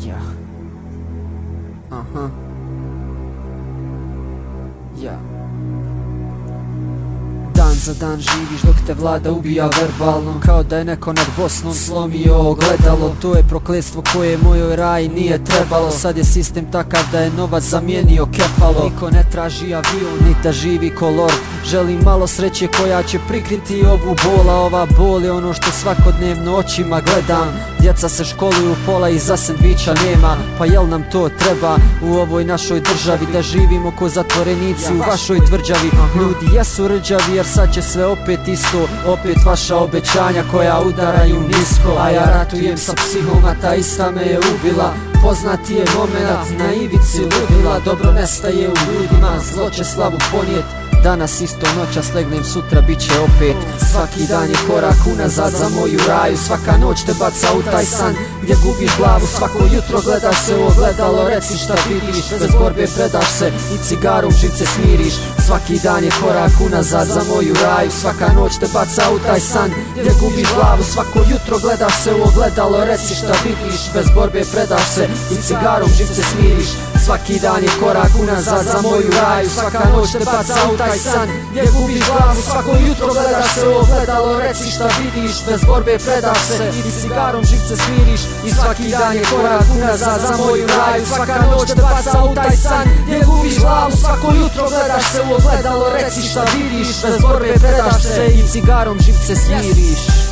Ja. Aha. Ja. Dan za dan živiš dok te vlada ubija verbalno, kao da je neko nad Bosnom slomio ogledalo. To je prokletstvo koje mojoj raji nije trebalo. Sad je sistem takav da je novac zamijenio kefalo. Niko ne traži avion, ni da živi kolor. Želim malo sreće koja će prikriti ovu bol, a ova bol je ono što svakodnevno očima gledam. Djeca se školuju pola i za sendviča nema, pa jel nam to treba u ovoj našoj državi, da živimo ko zatvorenici u vašoj tvrđavi. Ljudi jesu rđavi jer sad će sve opet isto, opet vaša obećanja koja udaraju nisko. A ja ratujem sa psihom, a ta ista me je ubila. Poznati je moment na ivici ludila. Dobro nestaje u ljudima, zlo će slavu ponijet. Danas isto noćas legnem, sutra bit će opet. Svaki dan je korak unazad za moju raju. Svaka noć te baca u taj san gdje gubiš glavu. Svako jutro gledaš se u ogledalo, reci šta vidiš. Bez borbe predaš se i cigarom živce smiriš. Svaki dan je korak unazad za moju raju. Svaka noć te baca u taj san gdje gubiš glavu. Svako jutro gledaš se u ogledalo, reci šta vidiš. Bez borbe predaš se i cigarom živce smiriš. Svaki dan je korak unazad za moju raju. Svaka noć te baca u taj san gdje gubiš glavu. Svako jutro gledaš se u ogledalo, reci šta vidiš. Bez borbe predaš se i cigarom živce smiriš. I svaki dan je korak unazad za moju raju. Svaka noć te baca u taj san gdje gubiš glavu. Svako jutro gledaš se u ogledalo, reci šta vidiš. Bez borbe predaš se i cigarom živce smiriš.